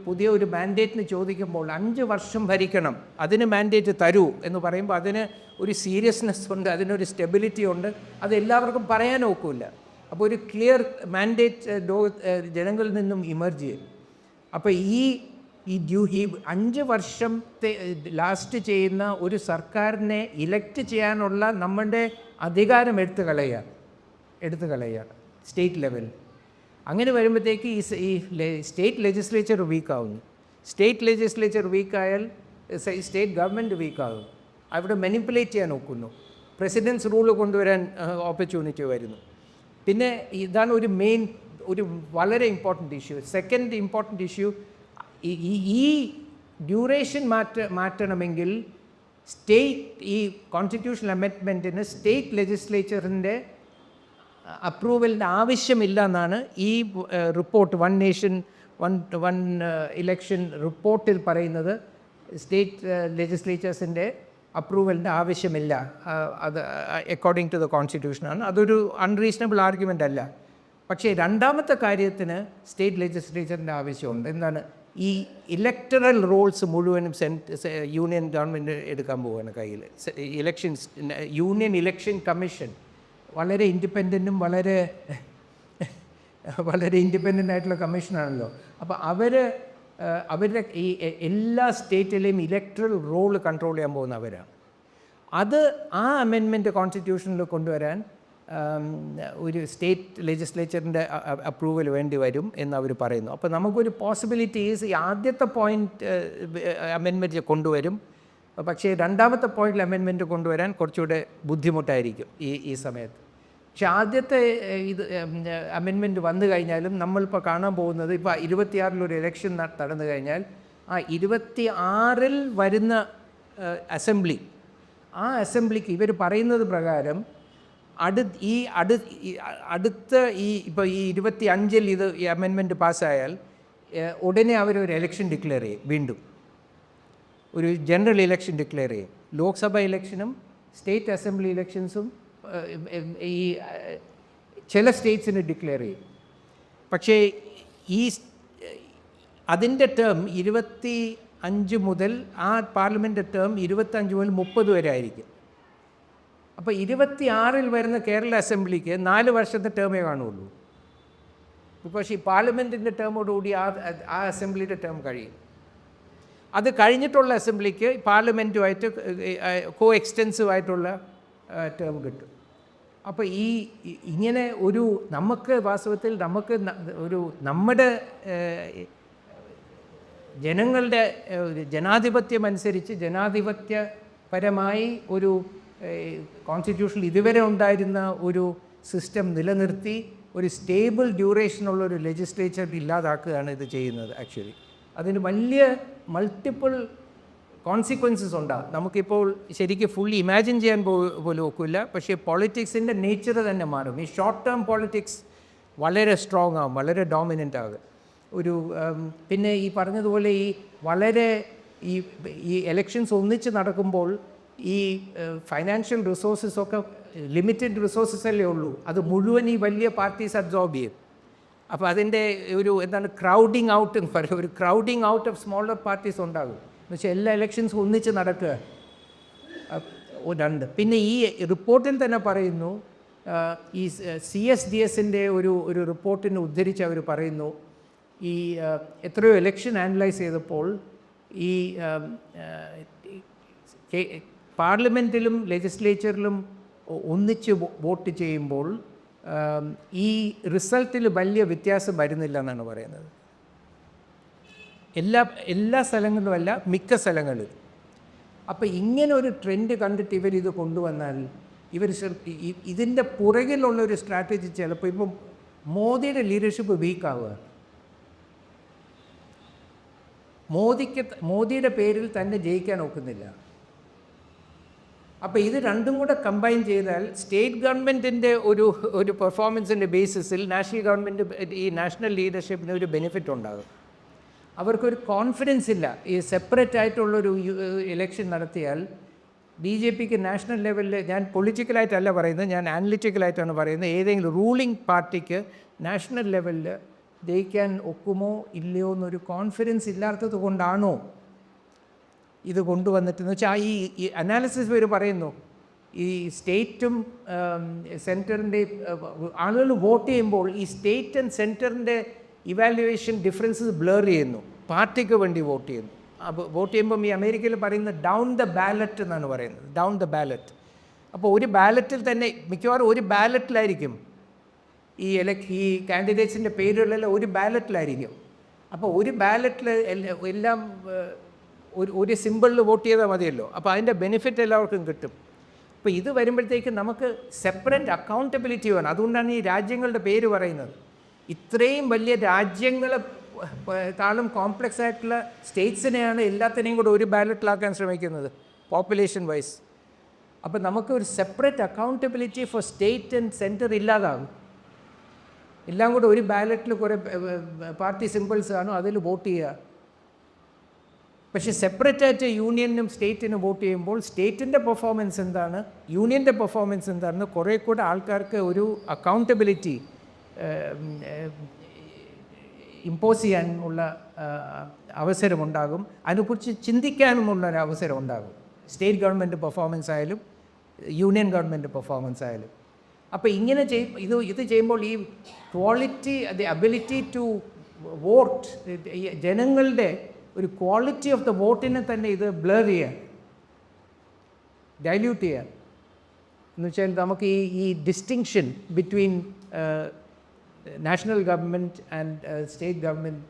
Speaker 1: പുതിയ മാൻഡേറ്റിന് ചോദിക്കുമ്പോൾ 5 വർഷം ഭരിക്കണം, അതിന് മാൻഡേറ്റ് തരൂ എന്ന് പറയുമ്പോൾ അതിന് ഒരു സീരിയസ്നെസ് ഉണ്ട്, അതിനൊരു സ്റ്റെബിലിറ്റി ഉണ്ട്. അത് എല്ലാവർക്കും പറയാൻ ഒക്കില്ല. അപ്പോൾ ഒരു ക്ലിയർ മാൻഡേറ്റ് ജനങ്ങളിൽ നിന്നും ഇമർജ് ചെയ്യും. അപ്പോൾ ഈ 5 വർഷത്തെ ലാസ്റ്റ് ചെയ്യുന്ന ഒരു സർക്കാരിനെ ഇലക്ട് ചെയ്യാനുള്ള നമ്മുടെ അധികാരം എടുത്തു കളയുകയാണ് സ്റ്റേറ്റ് ലെവലിൽ. അങ്ങനെ വരുമ്പോഴത്തേക്ക് ഈ സ്റ്റേറ്റ് ലെജിസ്ലേച്ചർ വീക്കാവുന്നു. സ്റ്റേറ്റ് ലെജിസ്ലേച്ചർ വീക്കായാൽ സ്റ്റേറ്റ് ഗവൺമെൻറ് വീക്കാകും. അവിടെ മാനിപ്പുലേറ്റ് ചെയ്യാൻ നോക്കുന്നു. പ്രസിഡൻസ് റൂൾ കൊണ്ടുവരാൻ ഓപ്പർച്യൂണിറ്റി വരുന്നു. പിന്നെ ഇതാണ് ഒരു വളരെ important issue. Second important issue, ഈ ഡ്യൂറേഷൻ മാറ്റണമെങ്കിൽ ഈ കോൺസ്റ്റിറ്റ്യൂഷണൽ അമെൻഡ്മെൻറ്റിന് സ്റ്റേറ്റ് ലെജിസ്ലേച്ചറിൻ്റെ അപ്രൂവലിൻ്റെ ആവശ്യമില്ല എന്നാണ് ഈ report one nation one election റിപ്പോർട്ടിൽ പറയുന്നത്. സ്റ്റേറ്റ് ലെജിസ്ലേച്ചേഴ്സിൻ്റെ അപ്രൂവലിൻ്റെ ആവശ്യമില്ല. അത് അക്കോർഡിംഗ് ടു ദ കോൺസ്റ്റിറ്റ്യൂഷനാണ്. അതൊരു അൺറീസണബിൾ ആർഗ്യുമെൻ്റ് അല്ല. പക്ഷേ രണ്ടാമത്തെ കാര്യത്തിന് സ്റ്റേറ്റ് ലെജിസ്ലേച്ചറിൻ്റെ ആവശ്യമുണ്ട്. എന്താണ്? ഈ ഇലക്ടറൽ റോൾസ് മുഴുവനും യൂണിയൻ ഗവൺമെൻറ് എടുക്കാൻ പോവുകയാണ് കയ്യിൽ. ഇലക്ഷൻസ്, യൂണിയൻ ഇലക്ഷൻ കമ്മീഷൻ വളരെ ഇൻഡിപെൻഡൻറ്റും വളരെ ഇൻഡിപെൻഡൻ്റ് ആയിട്ടുള്ള കമ്മീഷനാണല്ലോ. അപ്പോൾ അവരുടെ ഈ എല്ലാ സ്റ്റേറ്റിലെയും ഇലക്ട്രൽ റോൾ കൺട്രോൾ ചെയ്യാൻ പോകുന്നവരാണ്. അത് ആ അമെൻമെൻറ്റ് കോൺസ്റ്റിറ്റ്യൂഷനിൽ കൊണ്ടുവരാൻ ഒരു സ്റ്റേറ്റ് ലെജിസ്ലേച്ചറിൻ്റെ അപ്രൂവൽ വേണ്ടി വരും എന്ന് അവർ പറയുന്നു. അപ്പോൾ നമുക്കൊരു പോസിബിലിറ്റീസ് ഈ ആദ്യത്തെ പോയിൻ്റ് അമെൻമെൻറ്റ് കൊണ്ടുവരും. പക്ഷേ രണ്ടാമത്തെ പോയിന്റിൽ അമെൻമെൻറ്റ് കൊണ്ടുവരാൻ കുറച്ചുകൂടെ ബുദ്ധിമുട്ടായിരിക്കും ഈ സമയത്ത്. പക്ഷേ ആദ്യത്തെ അമെൻമെൻറ്റ് വന്നു കഴിഞ്ഞാലും നമ്മളിപ്പോൾ കാണാൻ പോകുന്നത്, ഇപ്പോൾ 26 ഇലക്ഷൻ നടന്നു കഴിഞ്ഞാൽ ആ 26 വരുന്ന അസംബ്ലി, ആ അസംബ്ലിക്ക് ഇവർ പറയുന്നത് പ്രകാരം അടുത്ത ഇപ്പോൾ ഈ 25 ഈ അമെൻമെൻറ്റ് പാസ്സായാൽ ഉടനെ അവരൊരു ഇലക്ഷൻ ഡിക്ലെയർ ചെയ്യും. വീണ്ടും ഒരു ജനറൽ ഇലക്ഷൻ ഡിക്ലെയർ ചെയ്യും. ലോക്സഭ ഇലക്ഷനും സ്റ്റേറ്റ് അസംബ്ലി ഇലക്ഷൻസും ഈ ചില സ്റ്റേറ്റ്സിന് ഡിക്ലെയർ ചെയ്യും. പക്ഷേ അതിൻ്റെ ടേം 25 മുതൽ, ആ പാർലമെൻ്റ് ടേം 25 മുതൽ 30 വരെ ആയിരിക്കും. അപ്പോൾ 26 വരുന്ന കേരള അസംബ്ലിക്ക് 4 വർഷത്തെ ടേമേ കാണുള്ളൂ. ബിക്കോസ് ഈ പാർലമെൻറ്റിൻ്റെ ടേമോടുകൂടി ആ അസംബ്ലിയുടെ ടേം കഴിയും. അത് കഴിഞ്ഞിട്ടുള്ള അസംബ്ലിക്ക് പാർലമെൻറ്റുമായിട്ട് കോ എക്സ്റ്റെൻസീവ് ആയിട്ടുള്ള ടേം കിട്ടും. അപ്പോൾ ഇങ്ങനെ നമുക്ക് വാസ്തവത്തിൽ നമ്മുടെ ജനങ്ങളുടെ ജനാധിപത്യം അനുസരിച്ച് ജനാധിപത്യപരമായി ഒരു കോൺസ്റ്റിറ്റ്യൂഷനിൽ ഇതുവരെ ഉണ്ടായിരുന്ന ഒരു സിസ്റ്റം നിലനിർത്തി ഒരു സ്റ്റേബിൾ ഡ്യൂറേഷനുള്ള ഒരു ലെജിസ്ലേച്ചർ ഇല്ലാതാക്കുകയാണ് ഇത് ചെയ്യുന്നത്. ആക്ച്വലി അതിന് വലിയ മൾട്ടിപ്പിൾ കോൺസിക്വൻസസ് ഉണ്ടാകും. നമുക്കിപ്പോൾ ശരിക്കും ഫുള്ളി ഇമാജിൻ ചെയ്യാൻ പോലും ഒക്കില്ല. പക്ഷേ പൊളിറ്റിക്സിൻ്റെ നേച്ചർ തന്നെ മാറും. ഈ ഷോർട്ട് ടേം പൊളിറ്റിക്സ് വളരെ സ്ട്രോങ് ആകും, വളരെ ഡോമിനൻ്റ് ആകും. പിന്നെ ഈ പറഞ്ഞതുപോലെ ഈ എലക്ഷൻസ് ഒന്നിച്ച് നടക്കുമ്പോൾ ഈ ഫൈനാൻഷ്യൽ റിസോഴ്സസൊക്കെ ലിമിറ്റഡ് റിസോഴ്സസ് അല്ലേ ഉള്ളൂ. അത് മുഴുവൻ ഈ വലിയ പാർട്ടീസ് അബ്സോർബ് ചെയ്യും. അപ്പോൾ അതിൻ്റെ ക്രൗഡിങ് ഔട്ട് എന്ന് പറയും. ഒരു crowding out of smaller parties ഉണ്ടാകും. എന്ന് വെച്ചാൽ എല്ലാ ഇലക്ഷൻസും ഒന്നിച്ച് നടക്കുക. രണ്ട്, പിന്നെ ഈ റിപ്പോർട്ടിൽ തന്നെ പറയുന്നു, ഈ CSDSൻ്റെ ഒരു റിപ്പോർട്ടിനെ ഉദ്ധരിച്ച് അവർ പറയുന്നു, ഈ എത്രയോ ഇലക്ഷൻ അനലൈസ് ചെയ്തപ്പോൾ ഈ പാർലമെൻറ്റിലും ലെജിസ്ലേച്ചറിലും ഒന്നിച്ച് വോട്ട് ചെയ്യുമ്പോൾ ഈ റിസൾട്ടിൽ വലിയ വ്യത്യാസം വരുന്നില്ല എന്നാണ് പറയുന്നത്. എല്ലാ സ്ഥലങ്ങളിലുമല്ല, മിക്ക സ്ഥലങ്ങളിൽ. അപ്പോൾ ഇങ്ങനെ ഒരു ട്രെൻഡ് കണ്ടിട്ട് ഇവരിത് കൊണ്ടുവന്നാൽ ഇതിൻ്റെ പുറകിലുള്ളൊരു സ്ട്രാറ്റജി ചിലപ്പോൾ ഇപ്പം മോദിയുടെ ലീഡർഷിപ്പ് വീക്കാവുക. മോദിയുടെ പേരിൽ തന്നെ ജയിക്കാൻ ഒക്കുന്നില്ല. അപ്പോൾ ഇത് രണ്ടും കൂടെ കമ്പൈൻ ചെയ്താൽ സ്റ്റേറ്റ് ഗവൺമെൻറ്റിൻ്റെ ഒരു പെർഫോമൻസിൻ്റെ ബേസിസിൽ നാഷണൽ ഗവൺമെൻറ്, ഈ നാഷണൽ ലീഡർഷിപ്പിന് ഒരു ബെനിഫിറ്റ് ഉണ്ടാകും. അവർക്കൊരു കോൺഫിഡൻസ് ഇല്ല. ഈ സെപ്പറേറ്റ് ആയിട്ടുള്ളൊരു ഇലക്ഷൻ നടത്തിയാൽ BJPക്ക് നാഷണൽ ലെവലിൽ, ഞാൻ പൊളിറ്റിക്കലായിട്ടല്ല പറയുന്നത്, ഞാൻ അനലിറ്റിക്കലായിട്ടാണ് പറയുന്നത്, ഏതെങ്കിലും റൂളിംഗ് പാർട്ടിക്ക് നാഷണൽ ലെവലിൽ ജയിക്കാൻ ഒക്കുമോ ഇല്ലയോ എന്നൊരു കോൺഫിഡൻസ് ഇല്ലാത്തത് കൊണ്ടാണോ ഇത് കൊണ്ടുവന്നിട്ടെന്ന് വെച്ചാൽ ഈ അനാലിസിസ് ഇവർ പറയുന്നു, ഈ സ്റ്റേറ്റും സെൻറ്ററിൻ്റെയും ആളുകൾ വോട്ട് ചെയ്യുമ്പോൾ ഈ സ്റ്റേറ്റ് ആൻഡ് സെൻറ്ററിൻ്റെ ഇവാലുവേഷൻ ഡിഫറൻസസ് ബ്ലർ ചെയ്യുന്നു. പാർട്ടിക്ക് വേണ്ടി വോട്ട് ചെയ്യുന്നു. വോട്ട് ചെയ്യുമ്പം ഈ അമേരിക്കയിൽ പറയുന്നത് ഡൗൺ ദ ബാലറ്റ് എന്നാണ് പറയുന്നത്, ഡൗൺ ദ ബാലറ്റ്. അപ്പോൾ ഒരു ബാലറ്റിൽ തന്നെ മിക്കവാറും ഒരു ബാലറ്റിലായിരിക്കും ഈ കാൻഡിഡേറ്റ്സിൻ്റെ പേരുകളെല്ലാം ഒരു ബാലറ്റിലായിരിക്കും. അപ്പോൾ ഒരു ബാലറ്റിൽ എല്ലാം ഒരു സിമ്പിളിൽ വോട്ട് ചെയ്താൽ മതിയല്ലോ. അപ്പോൾ അതിൻ്റെ ബെനിഫിറ്റ് എല്ലാവർക്കും കിട്ടും. അപ്പോൾ ഇത് വരുമ്പോഴത്തേക്ക് നമുക്ക് സെപ്പറേറ്റ് അക്കൗണ്ടബിലിറ്റി വേണം. അതുകൊണ്ടാണ് ഈ രാജ്യങ്ങളുടെ പേര് പറയുന്നത്. ഇത്രയും വലിയ രാജ്യങ്ങളെ താളും കോംപ്ലക്സ് ആയിട്ടുള്ള സ്റ്റേറ്റ്സിനെയാണ് എല്ലാത്തിനെയും കൂടെ ഒരു ബാലറ്റിലാക്കാൻ ശ്രമിക്കുന്നത് പോപ്പുലേഷൻ വൈസ്. അപ്പോൾ നമുക്ക് ഒരു separate accountability for state and centre ഇല്ലാതാകും. എല്ലാം കൂടെ ഒരു ബാലറ്റിൽ കുറേ പാർട്ടി സിമ്പിൾസ് കാണും, അതിൽ വോട്ട് ചെയ്യുക. പക്ഷേ സെപ്പറേറ്റായിട്ട് യൂണിയനും സ്റ്റേറ്റിനും വോട്ട് ചെയ്യുമ്പോൾ സ്റ്റേറ്റിൻ്റെ പെർഫോമൻസ് എന്താണ്, യൂണിയൻ്റെ പെർഫോമൻസ് എന്താണെന്ന് കുറേ കൂടെ ആൾക്കാർക്ക് ഒരു അക്കൗണ്ടബിലിറ്റി ഇമ്പോസ് ചെയ്യാനുള്ള അവസരമുണ്ടാകും, അതിനെക്കുറിച്ച് ചിന്തിക്കാനുമുള്ള ഒരു അവസരം ഉണ്ടാകും. സ്റ്റേറ്റ് ഗവൺമെൻറ് പെർഫോമൻസ് ആയാലും യൂണിയൻ ഗവൺമെൻറ് പെർഫോമൻസ് ആയാലും. അപ്പോൾ ഇങ്ങനെ ഇത് ചെയ്യുമ്പോൾ ഈ quality, the ability to vote, ജനങ്ങളുടെ ഒരു ക്വാളിറ്റി ഓഫ് ദ വോട്ടിനെ തന്നെ ഇത് ബ്ലർ ചെയ്യാൻ, ഡൈല്യൂട്ട് ചെയ്യാൻ എന്ന് വെച്ചാൽ നമുക്ക് ഈ distinction between national government and state government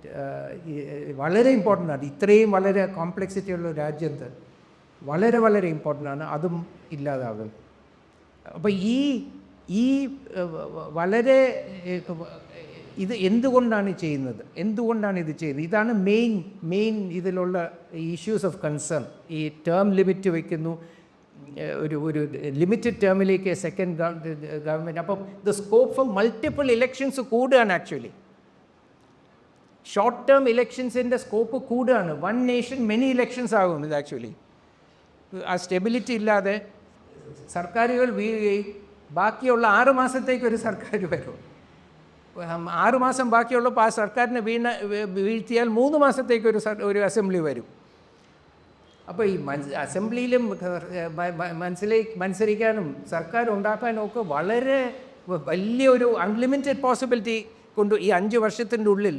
Speaker 1: വളരെ ഇമ്പോർട്ടൻ്റ് ആണ്. ഇത്രയും വളരെ കോംപ്ലക്സിറ്റി ഉള്ള രാജ്യത്ത് വളരെ വളരെ ഇമ്പോർട്ടൻ്റ് ആണ്. അതും ഇല്ലാതാകും. അപ്പോൾ ഈ വളരെ ഇത് എന്തുകൊണ്ടാണ് ചെയ്യുന്നത്, എന്തുകൊണ്ടാണ് ഇത് ചെയ്യുന്നത്, ഇതാണ് മെയിൻ ഇതിലുള്ള ഇഷ്യൂസ് ഓഫ് കൺസേൺ. ഈ ടേം ലിമിറ്റ് വയ്ക്കുന്നു, ഒരു ലിമിറ്റഡ് ടേമിലേക്ക് സെക്കൻഡ് ഗവൺമെൻറ്. അപ്പം the scope for multiple elections കൂടുകയാണ്. ആക്ച്വലി ഷോർട്ട് ടേം ഇലക്ഷൻസിൻ്റെ സ്കോപ്പ് കൂടുകയാണ്. വൺ നേഷൻ മെനി ഇലക്ഷൻസ് ആകും ഇത്. ആക്ച്വലി ആ സ്റ്റെബിലിറ്റി ഇല്ലാതെ സർക്കാരുകൾ വീഴുകയും ബാക്കിയുള്ള 6 മാസത്തേക്ക് ഒരു സർക്കാർ വരും. 6 മാസം ബാക്കിയുള്ളപ്പോൾ ആ സർക്കാരിനെ വീഴ്ത്തിയാൽ 3 മാസത്തേക്ക് ഒരു അസംബ്ലി വരും. അപ്പോൾ ഈ അസംബ്ലിയിലും മത്സരിക്കാനും സർക്കാർ ഉണ്ടാക്കാനും ഒക്കെ വളരെ വലിയൊരു അൺലിമിറ്റഡ് പോസിബിലിറ്റി കൊണ്ട് ഈ 5 വർഷത്തിൻ്റെ ഉള്ളിൽ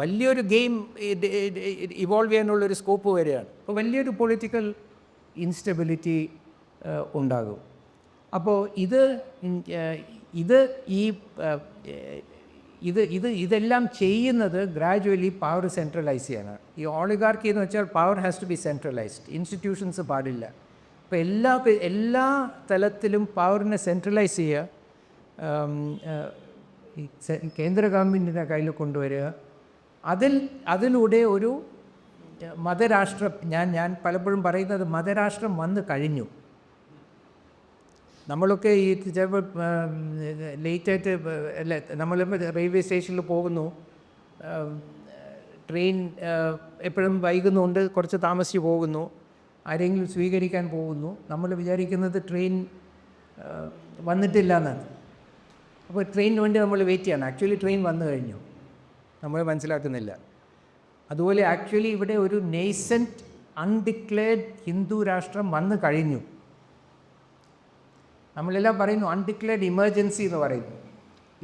Speaker 1: വലിയൊരു ഗെയിം ഇവോൾവ് ചെയ്യാനുള്ളൊരു സ്കോപ്പ് വരികയാണ്. അപ്പോൾ വലിയൊരു പൊളിറ്റിക്കൽ ഇൻസ്റ്റെബിലിറ്റി ഉണ്ടാകും. അപ്പോൾ ഇതെല്ലാം ചെയ്യുന്നത് ഗ്രാജുവലി പവർ സെൻട്രലൈസ് ചെയ്യാനാണ്. ഈ ഓളിഗാർക്കി എന്ന് വെച്ചാൽ power has to be centralised, institutions പാടില്ല. അപ്പോൾ എല്ലാ തലത്തിലും പവറിനെ സെൻട്രലൈസ് ചെയ്യുക, കേന്ദ്ര ഗവൺമെൻറ്റിൻ്റെ കയ്യിൽ കൊണ്ടുവരിക. അതിലൂടെ ഒരു മതരാഷ്ട്രം, ഞാൻ പലപ്പോഴും പറയുന്നത് മതരാഷ്ട്രം വന്നു കഴിഞ്ഞു. നമ്മളൊക്കെ ഈ ചിലപ്പോൾ ലേറ്റായിട്ട് അല്ല, നമ്മൾ റെയിൽവേ സ്റ്റേഷനിൽ പോകുന്നു, ട്രെയിൻ എപ്പോഴും വൈകുന്നുണ്ട്, കുറച്ച് താമസിച്ച് പോകുന്നു, ആരെങ്കിലും സ്വീകരിക്കാൻ പോകുന്നു, നമ്മൾ വിചാരിക്കുന്നത് ട്രെയിൻ വന്നിട്ടില്ല എന്നാണ്. അപ്പോൾ ട്രെയിനിന് വേണ്ടി നമ്മൾ വെയിറ്റ് ചെയ്യണം. ആക്ച്വലി ട്രെയിൻ വന്നു കഴിഞ്ഞു, നമ്മൾ മനസ്സിലാക്കുന്നില്ല. അതുപോലെ ആക്ച്വലി ഇവിടെ ഒരു നേസൻറ്റ് അൺഡിക്ലെയർഡ് ഹിന്ദു രാഷ്ട്രം വന്നു കഴിഞ്ഞു. നമ്മളെല്ലാം പറയുന്നു അൺഡിക്ലെയർഡ് ഇമർജൻസി എന്ന് പറയുന്നു.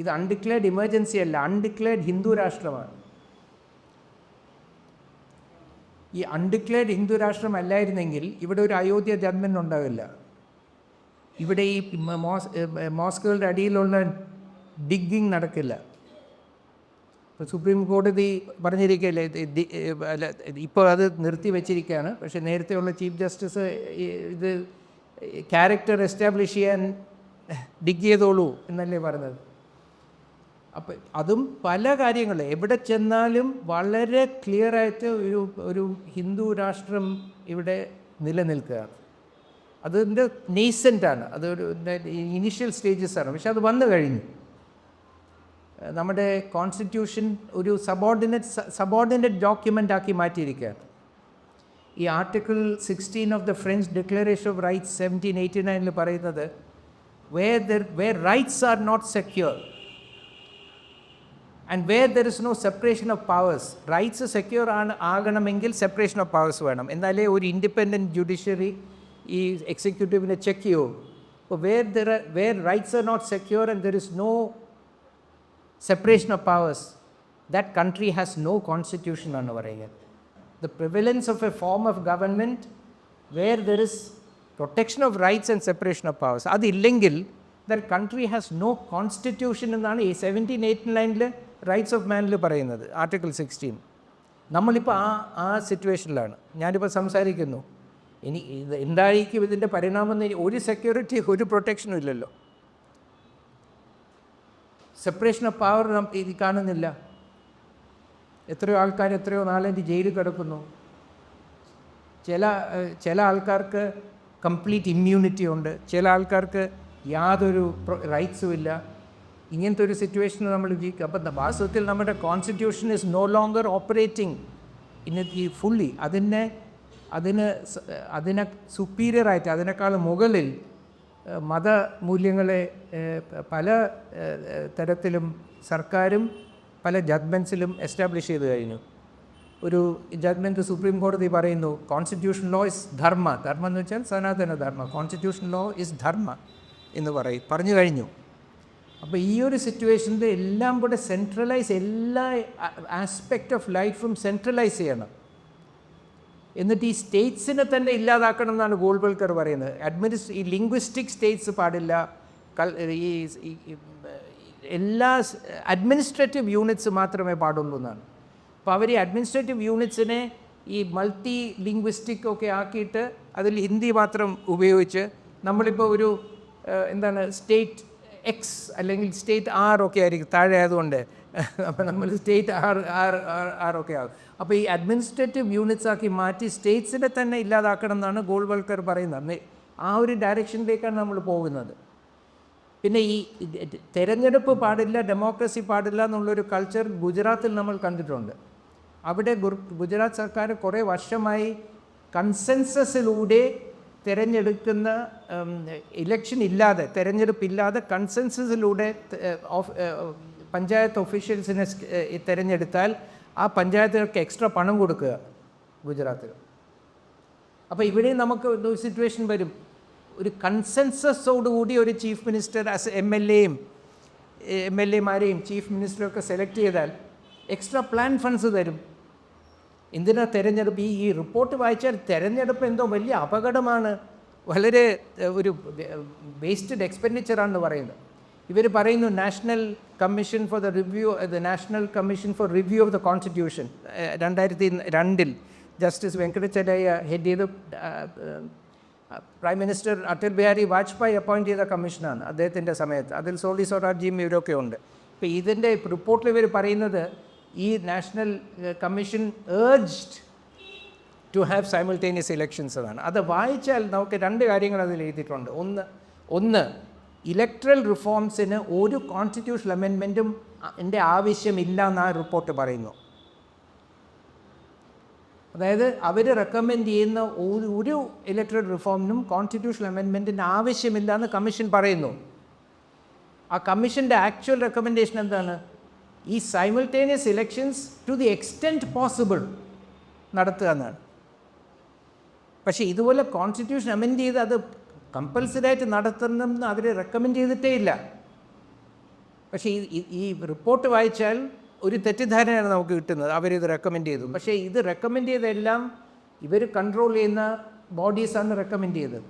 Speaker 1: ഇത് അൺഡിക്ലെയർഡ് ഇമർജൻസി അല്ല, അൺഡിക്ലെയർഡ് ഹിന്ദു രാഷ്ട്രമാണ്. ഈ അൺഡിക്ലെയർഡ് ഹിന്ദു രാഷ്ട്രം അല്ലായിരുന്നെങ്കിൽ ഇവിടെ ഒരു അയോധ്യ ജന്മൻ ഉണ്ടാവില്ല. ഇവിടെ ഈ മോസ്കുകളുടെ അടിയിലുള്ള ഡിഗ്ഗിങ് നടക്കില്ല. ഇപ്പോൾ സുപ്രീം കോടതി പറഞ്ഞിരിക്കുകയല്ലേ, ഇപ്പോൾ അത് നിർത്തി വച്ചിരിക്കുകയാണ്. പക്ഷേ നേരത്തെയുള്ള ചീഫ് ജസ്റ്റിസ് ഇത് ക്യാരക്ടർ എസ്റ്റാബ്ലിഷ് ചെയ്യാൻ ഡിഗ് ചെയ്തോളൂ എന്നല്ലേ പറഞ്ഞത്. അപ്പം അതും പല കാര്യങ്ങൾ എവിടെ ചെന്നാലും വളരെ ക്ലിയറായിട്ട് ഒരു ഹിന്ദു രാഷ്ട്രം ഇവിടെ നിലനിൽക്കുകയാണ്. അതിൻ്റെ നേസൻ്റാണ്, അതൊരു ഇനീഷ്യൽ സ്റ്റേജസാണ്. പക്ഷെ അത് വന്നു കഴിഞ്ഞു. നമ്മുടെ കോൺസ്റ്റിറ്റ്യൂഷൻ ഒരു സബോർഡിനേറ്റ് ഡോക്യുമെൻ്റ് ആക്കി മാറ്റിയിരിക്കുകയാണ്. ഈ article 16 of the French declaration of rights 1789 പറയുന്നത് where rights are not secure and where there is no separation of powers. Rights secure ആകണമെങ്കിൽ സെപ്പറേഷൻ ഓഫ് പവേഴ്സ് വേണം, എന്നാലേ ഒരു ഇൻഡിപെൻഡൻറ്റ് ജുഡീഷ്യറി ഈ എക്സിക്യൂട്ടീവിനെ ചെക്ക് ചെയ്യൂ. അപ്പോൾ where rights are not secure and there is no separation of powers, that country has no constitution ആണ് പറയുക. The prevalence of a form of government where there is protection of rights and separation of powers, അതില്ലെങ്കിൽ that country has no constitution എന്നാണ് ഈ 1789 rights of മാനിൽ പറയുന്നത്, article 16. നമ്മളിപ്പോൾ ആ സിറ്റുവേഷനിലാണ്. ഞാനിപ്പോൾ സംസാരിക്കുന്നു, ഇനി എന്തായിരിക്കും ഇതിൻ്റെ പരിണാമം? ഒരു സെക്യൂരിറ്റി, ഒരു പ്രൊട്ടക്ഷനും ഇല്ലല്ലോ. സെപ്പറേഷൻ ഓഫ് പവർ ഇത് കാണുന്നില്ല. എത്രയോ ആൾക്കാർ എത്രയോ നാളായിട്ട് ജയിലിൽ കിടക്കുന്നു. ചില ആൾക്കാർക്ക് കംപ്ലീറ്റ് ഇമ്മ്യൂണിറ്റി ഉണ്ട്, ചില ആൾക്കാർക്ക് യാതൊരു റൈറ്റ്സും ഇല്ല. ഇങ്ങനത്തെ ഒരു സിറ്റുവേഷനിൽ നമ്മൾ ജീവിക്കുക. അപ്പം വാസ്തവത്തിൽ നമ്മുടെ constitution is no longer operating in ഈ ഫുള്ളി. അതിനെ അതിനെ സുപ്പീരിയറായിട്ട് അതിനേക്കാൾ മുകളിൽ മതമൂല്യങ്ങളെ പല തരത്തിലും സർക്കാരും പല ജഡ്മെൻറ്റ്സിലും എസ്റ്റാബ്ലിഷ് ചെയ്ത് കഴിഞ്ഞു. ഒരു ജഡ്മെൻറ്റ് സുപ്രീം കോടതി പറയുന്നു കോൺസ്റ്റിറ്റ്യൂഷൻ ലോ ഇസ് ധർമ്മ എന്ന് വെച്ചാൽ സനാതന ധർമ്മ, കോൺസ്റ്റിറ്റ്യൂഷൻ ലോ ഇസ് ധർമ്മ എന്ന് പറഞ്ഞു കഴിഞ്ഞു. അപ്പോൾ ഈ ഒരു സിറ്റുവേഷനിൽ എല്ലാം കൂടെ സെൻട്രലൈസ്, എല്ലാ ആസ്പെക്റ്റ് ഓഫ് ലൈഫും സെൻട്രലൈസ് ചെയ്യണം. എന്നിട്ട് ഈ സ്റ്റേറ്റ്സിനെ തന്നെ ഇല്ലാതാക്കണം എന്നാണ് ഗോൾവൽക്കർ പറയുന്നത്. ഈ ലിംഗ്വിസ്റ്റിക് സ്റ്റേറ്റ്സ് പാടില്ല, ഈ എല്ലാ അഡ്മിനിസ്ട്രേറ്റീവ് യൂണിറ്റ്സ് മാത്രമേ പാടുള്ളൂ എന്നാണ്. അപ്പോൾ അവർ ഈ അഡ്മിനിസ്ട്രേറ്റീവ് യൂണിറ്റ്സിനെ ഈ മൾട്ടി ലിംഗ്വിസ്റ്റിക് ഒക്കെ ആക്കിയിട്ട് അതിൽ ഹിന്ദി മാത്രം ഉപയോഗിച്ച് നമ്മളിപ്പോൾ ഒരു സ്റ്റേറ്റ് എക്സ് അല്ലെങ്കിൽ സ്റ്റേറ്റ് ആർ ഒക്കെ ആയിരിക്കും താഴെ ആയതുകൊണ്ട്, അപ്പോൾ നമ്മൾ സ്റ്റേറ്റ് ആർ ഒക്കെ ആകും. അപ്പോൾ ഈ അഡ്മിനിസ്ട്രേറ്റീവ് യൂണിറ്റ്സ് ആക്കി മാറ്റി സ്റ്റേറ്റ്സിനെ തന്നെ ഇല്ലാതാക്കണം എന്നാണ് ഗോൾവൽക്കർ പറയുന്നത്. ആ ഒരു ഡയറക്ഷനിലേക്കാണ് നമ്മൾ പോകുന്നത്. പിന്നെ ഈ തെരഞ്ഞെടുപ്പ് പാടില്ല, ഡെമോക്രസി പാടില്ല എന്നുള്ളൊരു കൾച്ചർ ഗുജറാത്തിൽ നമ്മൾ കണ്ടിട്ടുണ്ട്. അവിടെ ഗുജറാത്ത് സർക്കാർ കുറേ വർഷമായി കൺസെൻസസിലൂടെ തിരഞ്ഞെടുക്കുന്ന ഇലക്ഷൻ ഇല്ലാതെ, തിരഞ്ഞെടുപ്പില്ലാതെ കൺസെൻസസിലൂടെ പഞ്ചായത്ത് ഒഫീഷ്യൽസിനെ തിരഞ്ഞെടുത്താൽ ആ പഞ്ചായത്തുകൾക്ക് എക്സ്ട്രാ പണം കൊടുക്കുക ഗുജറാത്തിൽ. അപ്പോൾ ഇവിടെ നമുക്ക് ഒരു സിറ്റുവേഷൻ വരും, ഒരു കൺസെൻസസോടുകൂടി ഒരു ചീഫ് മിനിസ്റ്റർ എം എൽ എമാരെയും ചീഫ് മിനിസ്റ്ററൊക്കെ സെലക്ട് ചെയ്താൽ എക്സ്ട്രാ പ്ലാൻ ഫണ്ട്സ് തരും. എന്തിനാ തെരഞ്ഞെടുപ്പ്? ഈ റിപ്പോർട്ട് വായിച്ചാൽ തെരഞ്ഞെടുപ്പ് എന്തോ വലിയ അപകടമാണ്, വളരെ ഒരു വേസ്റ്റഡ് എക്സ്പെൻഡിച്ചറാണെന്ന് പറയുന്നത്. ഇവർ പറയുന്നു national commission for review of the constitution 2002 justice Venkatachaliah head ചെയ്ത് prime minister Atal Bihari Vajpayee appoint ചെയ്ത കമ്മീഷനാണ് അദ്ദേഹത്തിൻ്റെ സമയത്ത്. അതിൽ സോളി സൊറാർജിയും ഇവരൊക്കെ ഉണ്ട്. ഇപ്പോൾ ഇതിൻ്റെ റിപ്പോർട്ടിൽ ഇവർ പറയുന്നത് ഈ national commission urged to have simultaneous elections എന്നാണ്. അത് വായിച്ചാൽ നമുക്ക് രണ്ട് കാര്യങ്ങൾ അതിൽ എഴുതിയിട്ടുണ്ട്. ഒന്ന് ഇലക്ട്രൽ റിഫോംസിന് ഒരു കോൺസ്റ്റിറ്റ്യൂഷണൽ അമെൻമെൻറ്റും ആവശ്യമില്ല എന്നാണ് റിപ്പോർട്ട് പറയുന്നു. അതായത് അവർ റെക്കമെൻഡ് ചെയ്യുന്ന ഒരു ഇലക്ട്രൽ റിഫോമിനും കോൺസ്റ്റിറ്റ്യൂഷണൽ അമെൻമെൻറ്റിന് ആവശ്യമില്ല എന്ന് കമ്മീഷൻ പറയുന്നു. ആ കമ്മീഷൻ്റെ ആക്ച്വൽ റെക്കമെൻഡേഷൻ എന്താണ്? ഈ simultaneous elections to the extent possible നടത്തുക എന്നാണ്. പക്ഷേ ഇതുപോലെ കോൺസ്റ്റിറ്റ്യൂഷൻ അമെൻഡ് ചെയ്ത് അത് കമ്പൽസറി ആയിട്ട് നടത്തണമെന്ന് അവർ റെക്കമെൻഡ് ചെയ്തിട്ടേ ഇല്ല. പക്ഷേ ഈ റിപ്പോർട്ട് വായിച്ചാൽ ഒരു തെറ്റിദ്ധാരണയാണ് നമുക്ക് കിട്ടുന്നത്, അവരിത് റെക്കമെൻഡ് ചെയ്തു. പക്ഷേ ഇത് റെക്കമെൻഡ് ചെയ്തെല്ലാം ഇവർ കൺട്രോൾ ചെയ്യുന്ന ബോഡീസാണ് റെക്കമെൻഡ് ചെയ്തത്.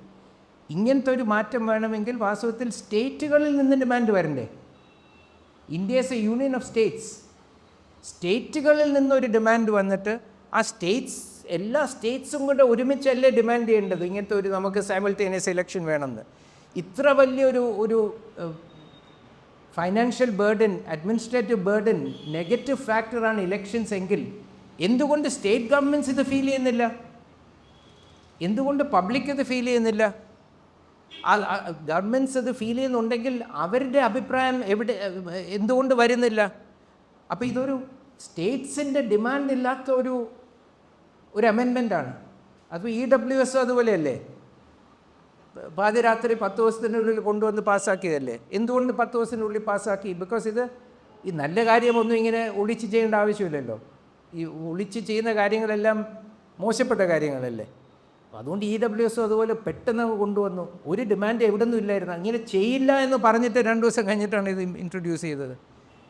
Speaker 1: ഇങ്ങനത്തെ ഒരു മാറ്റം വേണമെങ്കിൽ വാസ്തവത്തിൽ സ്റ്റേറ്റുകളിൽ നിന്ന് ഡിമാൻഡ് വരണ്ടേ? India is a union of states. സ്റ്റേറ്റുകളിൽ നിന്നൊരു ഡിമാൻഡ് വന്നിട്ട് ആ എല്ലാ സ്റ്റേറ്റ്സും കൂടെ ഒരുമിച്ചല്ലേ ഡിമാൻഡ് ചെയ്യേണ്ടത് ഇങ്ങനത്തെ ഒരു നമുക്ക് സൈമിൾട്ടേനിയസ് ഇലക്ഷൻ വേണമെന്ന്. ഇത്ര വലിയൊരു financial burden, administrative burden, negative ഫാക്ടറാണ് ഇലക്ഷൻസ് എങ്കിൽ എന്തുകൊണ്ട് സ്റ്റേറ്റ് ഗവൺമെൻറ്റ്സ് ഇത് ഫീൽ ചെയ്യുന്നില്ല? എന്തുകൊണ്ട് പബ്ലിക് ഇത് ഫീൽ ചെയ്യുന്നില്ല? ഗവൺമെൻറ്റ്സ് ഇത് ഫീൽ ചെയ്യുന്നുണ്ടെങ്കിൽ അവരുടെ അഭിപ്രായം എന്തുകൊണ്ട് വരുന്നില്ല? അപ്പോൾ ഇതൊരു സ്റ്റേറ്റ്സിൻ്റെ ഡിമാൻഡ് ഇല്ലാത്ത ഒരു അമെൻമെൻറ്റാണ്. അത് EWS അതുപോലെയല്ലേ, പാതിരാത്രി 10 ദിവസത്തിനുള്ളിൽ കൊണ്ടുവന്ന് പാസ്സാക്കിയതല്ലേ. എന്തുകൊണ്ട് 10 ദിവസത്തിനുള്ളിൽ പാസ്സാക്കി? ബിക്കോസ് ഈ നല്ല കാര്യമൊന്നും ഇങ്ങനെ ഒളിച്ച് ചെയ്യേണ്ട ആവശ്യമില്ലല്ലോ. ഈ ഒളിച്ച് ചെയ്യുന്ന കാര്യങ്ങളെല്ലാം മോശപ്പെട്ട കാര്യങ്ങളല്ലേ. അതുകൊണ്ട് EWS അതുപോലെ പെട്ടെന്ന് കൊണ്ടുവന്നു. ഒരു ഡിമാൻഡ് എവിടെ നിന്നും ഇല്ലായിരുന്നു. അങ്ങനെ ചെയ്യില്ല എന്ന് പറഞ്ഞിട്ട് 2 ദിവസം കഴിഞ്ഞിട്ടാണ് ഇത് ഇൻട്രൊഡ്യൂസ് ചെയ്തത്.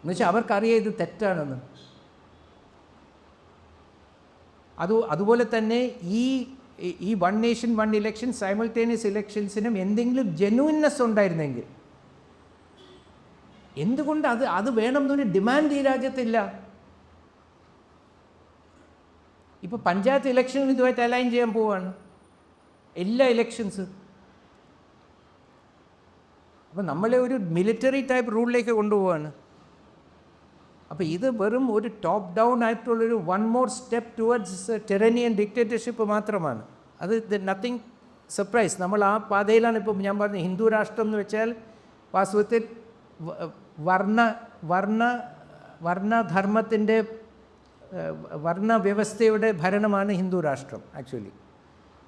Speaker 1: എന്നുവെച്ചാൽ അവർക്കറിയാം ഇത് തെറ്റാണെന്ന്. അതുപോലെ തന്നെ ഈ one nation one election simultaneous ഇലക്ഷൻസിനും എന്തെങ്കിലും ജെന്യൂൻനെസ് ഉണ്ടായിരുന്നെങ്കിൽ എന്തുകൊണ്ട് അത് വേണമെന്നൊരു ഡിമാൻഡ് ഈ രാജ്യത്തില്ല? ഇപ്പോൾ പഞ്ചായത്ത് ഇലക്ഷനും ഇതുമായിട്ട് അലൈൻ ചെയ്യാൻ പോവുകയാണ് എല്ലാ ഇലക്ഷൻസ്. അപ്പോൾ നമ്മളെ ഒരു മിലിറ്ററി ടൈപ്പ് റൂളിലേക്ക് കൊണ്ടുപോവാണ്. അപ്പോൾ ഇത് വെറും ഒരു ടോപ്പ് ഡൗൺ ആയിട്ടുള്ളൊരു one more step towards tyranny and dictatorship മാത്രമാണ്. അത് നത്തിങ് സർപ്രൈസ്. നമ്മൾ ആ പാതയിലാണ്. ഇപ്പോൾ ഞാൻ പറഞ്ഞു ഹിന്ദു രാഷ്ട്രം എന്ന് വെച്ചാൽ വാസ്തവത്തിൽ വർണ്ണധർമ്മത്തിൻ്റെ വർണ്ണവ്യവസ്ഥയുടെ ഭരണമാണ് ഹിന്ദു രാഷ്ട്രം ആക്ച്വലി.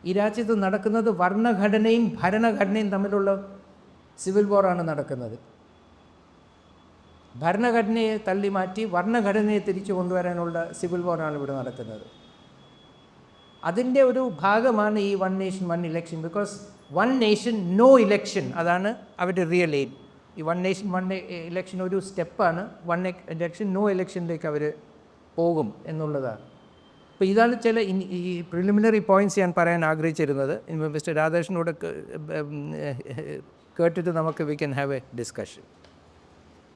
Speaker 1: ഈ രാജ്യത്ത് നടക്കുന്നത് വർണ്ണഘടനയും ഭരണഘടനയും തമ്മിലുള്ള സിവിൽ വാറാണ് നടക്കുന്നത്. ഭരണഘടനയെ തള്ളി മാറ്റി വർണ്ണഘടനയെ തിരിച്ചു കൊണ്ടുവരാനുള്ള സിവിൽ വാറാണ് ഇവിടെ നടക്കുന്നത്. അതിൻ്റെ ഒരു ഭാഗമാണ് ഈ 1 nation 1 election. Because 1 nation no election, അതാണ് അവരുടെ റിയൽ എയിം. ഈ 1 നേഷൻ 1 ഇലക്ഷൻ ഒരു സ്റ്റെപ്പാണ്. 1 ഇലക്ഷൻ നോ ഇലക്ഷനിലേക്ക് അവർ പോകും എന്നുള്ളതാണ്. അപ്പോൾ ഇതാണ് ചില ഈ പ്രിലിമിനറി പോയിൻറ്റ്സ് ഞാൻ പറയാൻ ആഗ്രഹിച്ചിരുന്നത്. മിസ്റ്റർ രാധാകൃഷ്ണനോട് കേട്ടിട്ട് നമുക്ക് we can have A discussion.